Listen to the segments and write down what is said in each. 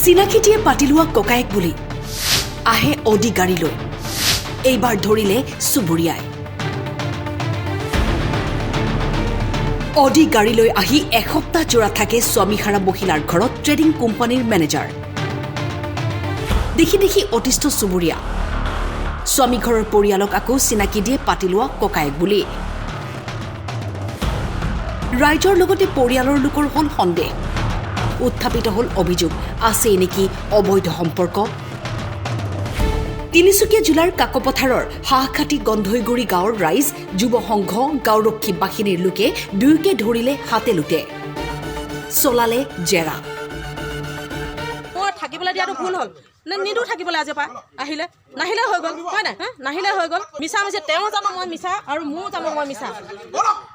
চিনাকি দিয়ে পাতি লোৱা ককায়েক বুলি আহে অডি গাড়ী লৈ এইবাৰ ধৰিলে চুবুৰীয়াই অডি গাড়ী লৈ আহি এসপ্তাহ জোৰা থাকে স্বামীহাৰা মহিলাৰ ঘৰত ট্ৰেডিং কোম্পানীৰ মেনেজাৰ দেখি দেখি অতিষ্ঠ চুবুৰীয়া স্বামী ঘৰৰ পৰিয়ালক আকৌ চিনাকি দিয়ে পাতি লোৱা ককায়েক বুলি ৰাইজৰ লগতে পৰিয়ালৰ লোকৰ হল সন্দেহ উত্থাপিত হল অভিযোগ আছে নেকি অবৈধ সম্পৰ্ক তিনিচুকীয়া জিলাৰ কাকপথাৰৰ হাঁহখাটি গন্ধৈগুৰি গাঁৱৰ ৰাইজ যুৱ সংঘ গাঁওৰক্ষী বাহিনীৰ লোকে দুয়োকে ধৰিলে হাতে লুটে চলালে জেৰা থাকিবলৈ দিয়াটো ভুল হ'ল নিদো থাকিবলৈ আজি পা আহিলে নাহিলে হৈ গ'ল হয় নাই নাহিলে হৈ গ'ল মিছা মিছা তেওঁ জানো মই মিছা আৰু মোৰ জানো মই মিছা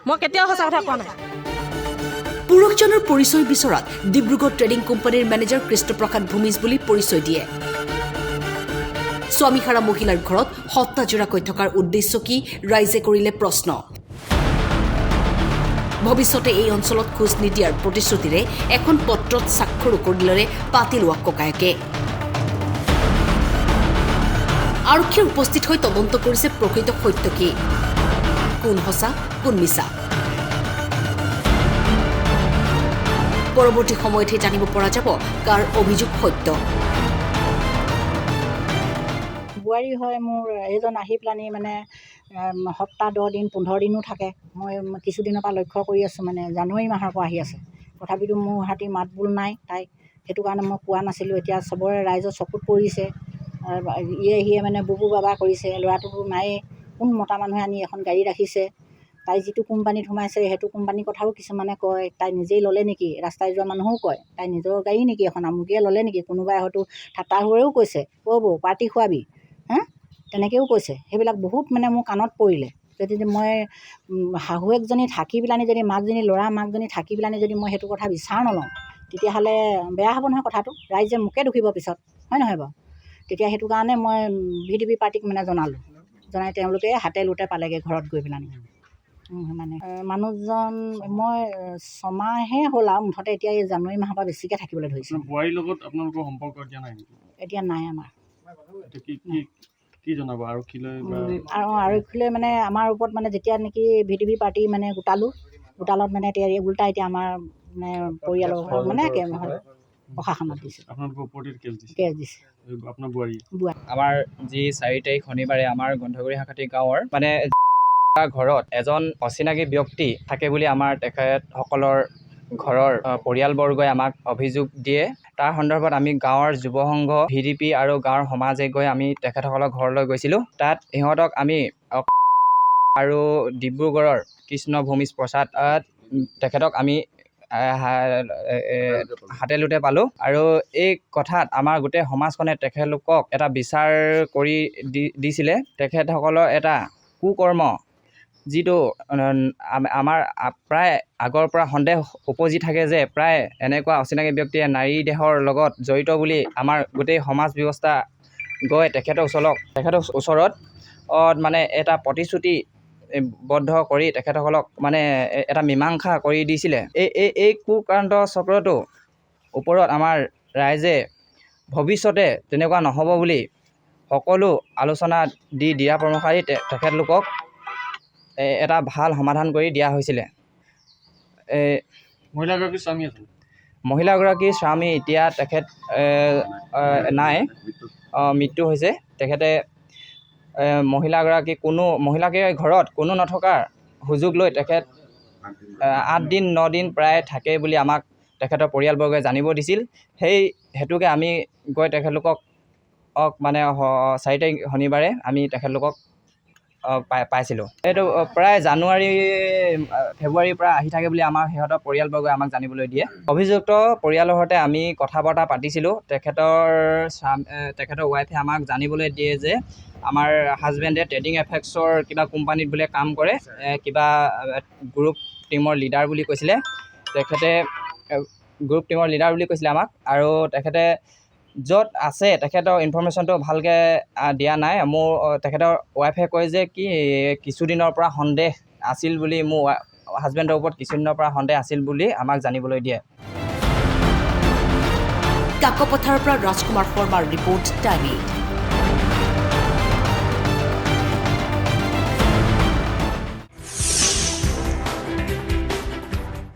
মই কেতিয়াও সঁচা কথা কোৱা নাই পুৰুষজনৰ পৰিচয় বিচৰাত ডিব্ৰুগড় ট্ৰেডিং কোম্পানীৰ মেনেজাৰ কৃষ্ণপ্ৰসাদ ভূমিজ বুলি পৰিচয় দিয়ে স্বামীহাৰা মহিলাৰ ঘৰত সপ্তাহজোৰাকৈ থকাৰ উদ্দেশ্য কি ৰাইজে কৰিলে প্ৰশ্ন ভৱিষ্যতে এই অঞ্চলত খোজ নিদিয়াৰ প্ৰতিশ্ৰুতিৰে এখন পত্ৰত স্বাক্ষৰো কৰিলে পাতি লোৱা ককায়েকে আৰক্ষীৰ উপস্থিত হৈ তদন্ত কৰিছে প্ৰকৃত সত্য কি কোন সঁচা কোন মিছা পৰৱৰ্তী সময়তহে জানিব পৰা যাব কাৰ অভিযোগ সত্য বোৱাৰী হয় মোৰ এইজন আহি পেলানি মানে সপ্তাহ 10 দিন 15 দিনো থাকে মই কিছুদিনৰ পৰা লক্ষ্য কৰি আছোঁ মানে জানুৱাৰী মাহৰ পৰা আহি আছে তথাপিতো মোৰ হাতী মাত বোল নাই তাইক সেইটো কাৰণে মই কোৱা নাছিলোঁ এতিয়া চবৰে ৰাইজৰ চকুত পৰিছে সিয়ে মানে বুবু বাবা কৰিছে ল'ৰাটোতো নায়েই কোন মতা মানুহে আনি এখন গাড়ী ৰাখিছে তাই যিটো কোম্পানীত সোমাইছে সেইটো কোম্পানীৰ কথাও কিছুমানে কয় তাই নিজেই ল'লে নেকি ৰাস্তাই যোৱা মানুহও কয় তাই নিজৰ গাড়ী নেকি এখন আমুকীয়ে ল'লে নেকি কোনোবাই হয়তো ঠাট্টা হৈও কৈছে বৌ পাৰ্টি খোৱাবি তেনেকৈও কৈছে সেইবিলাক বহুত মানে মোৰ কাণত পৰিলে যদি মই শাহুৱেকজনী থাকি পেলানি যদি মাকজনী ল'ৰা মাকজনী থাকি পেলানি যদি মই সেইটো কথা বিচাৰ নলওঁ তেতিয়াহ'লে বেয়া হ'ব নহয় কথাটো ৰাইজে মোকে দুখিব পিছত হয় নহয় বাৰু তেতিয়া সেইটো কাৰণে মই VDP পাৰ্টিক মানে জনালোঁ জনাই তেওঁলোকে হাতে লোটে পালেগৈ ঘৰত গৈ পেলানি মানে মানুহজন মই 6 মাহে হ'ল আৰু মুঠতে এতিয়া এই জানুৱাৰী মাহৰ পৰা বেছিকৈ থাকিবলৈ ধৰিছোঁ বোৱাৰীৰ লগত আপোনালোকৰ সম্পৰ্ক এতিয়া নাই নেকি এতিয়া নাই আমাৰ কি জনাব আৰক্ষীলৈ আৰু আৰক্ষীলৈ মানে আমাৰ ওপৰত মানে যেতিয়া নেকি VDP পাৰ্টি মানে গোটালত মানে এতিয়া উল্টা এতিয়া আমাৰ মানে পৰিয়ালৰ মানে প্ৰশাসনত দিছে আপোনালোকৰ ওপৰত কেছ দিছে আপোনাৰ বোৱাৰী আমাৰ যি 4 তাৰিখ শনিবাৰে আমাৰ গন্ধগুৰি হাঁহখাটি গাঁৱৰ মানে ঘৰত এজন অচিনাকি ব্যক্তি থাকে বুলি আমাৰ তেখেতসকলৰ ঘৰৰ পৰিয়ালবৰ্গই আমাক অভিযোগ দিয়ে তাৰ সন্দৰ্ভত আমি গাঁৱৰ যুৱ সংঘ VDP আৰু গাঁৱৰ সমাজে গৈ আমি তেখেতসকলৰ ঘৰলৈ গৈছিলোঁ তাত সিহঁতক আমি আৰু ডিব্ৰুগড়ৰ কৃষ্ণ ভূমিজ প্ৰসাদ তেখেতক আমি হাতে লোটে পালোঁ আৰু এই কথাত আমাৰ গোটেই সমাজখনে তেখেতলোকক এটা বিচাৰ কৰি দিছিলে তেখেতসকলৰ এটা কুকৰ্ম যিটো আমাৰ প্ৰায় আগৰ পৰা সন্দেহ উপজি থাকে যে প্ৰায় এনেকুৱা অচিনাকি ব্যক্তিয়ে নাৰী দেহৰ লগত জড়িত বুলি আমাৰ গোটেই সমাজ ব্যৱস্থা গৈ তেখেতৰ ওচৰত মানে এটা প্ৰতিশ্ৰুতিবদ্ধ কৰি তেখেতসকলক মানে এটা মীমাংসা কৰি দিছিলে এই কুকান্ত চক্ৰটো ওপৰত আমাৰ ৰাইজে ভৱিষ্যতে তেনেকুৱা নহ'ব বুলি সকলো আলোচনা দিহা পৰামৰ্শ দি তেখেতলোকক এটা ভাল সমাধান কৰি দিয়া হৈছিলে মহিলাগৰাকীৰ স্বামী এতিয়া তেখেত নাই মৃত্যু হৈছে তেখেতে মহিলাকে ঘৰত কোনো নথকাৰ সুযোগ লৈ তেখেত 8 দিন 9 দিন প্ৰায় থাকে বুলি আমাক তেখেতৰ পৰিয়ালবৰ্গই জানিব দিছিল সেই হেতুকে আমি গৈ তেখেতলোকক মানে 4 তাৰিখ শনিবাৰে আমি তেখেতলোকক পাইছিলোঁ এইটো প্ৰায় জানুৱাৰী ফেব্ৰুৱাৰীৰ পৰা আহি থাকে বুলি আমাৰ সিহঁতৰ পৰিয়ালবৰ্গই আমাক জানিবলৈ দিয়ে অভিযুক্ত পৰিয়ালৰ সৈতে আমি কথা বতৰা পাতিছিলোঁ তেখেতৰ ৱাইফে আমাক জানিবলৈ দিয়ে যে আমাৰ হাজবেণ্ডে ট্ৰেডিং এফেক্সৰ কিবা কোম্পানীত বোলে কাম কৰে কিবা গ্ৰুপ টিমৰ লিডাৰ বুলি কৈছিলে তেখেতে আমাক আৰু তেখেতে য'ত আছে তেখেতৰ ইনফৰমেশ্যনটো ভালকৈ দিয়া নাই মোৰ তেখেতৰ ৱাইফে কয় যে কিছুদিনৰ পৰা সন্দেহ আছিল বুলি মোৰ হাজবেণ্ডৰ ওপৰত কিছুদিনৰ পৰা সন্দেহ আছিল বুলি আমাক জানিবলৈ দিয়ে কাকপথাৰৰ পৰা ৰাজকুমাৰ শৰ্মাৰ ৰিপৰ্ট টাইম 8।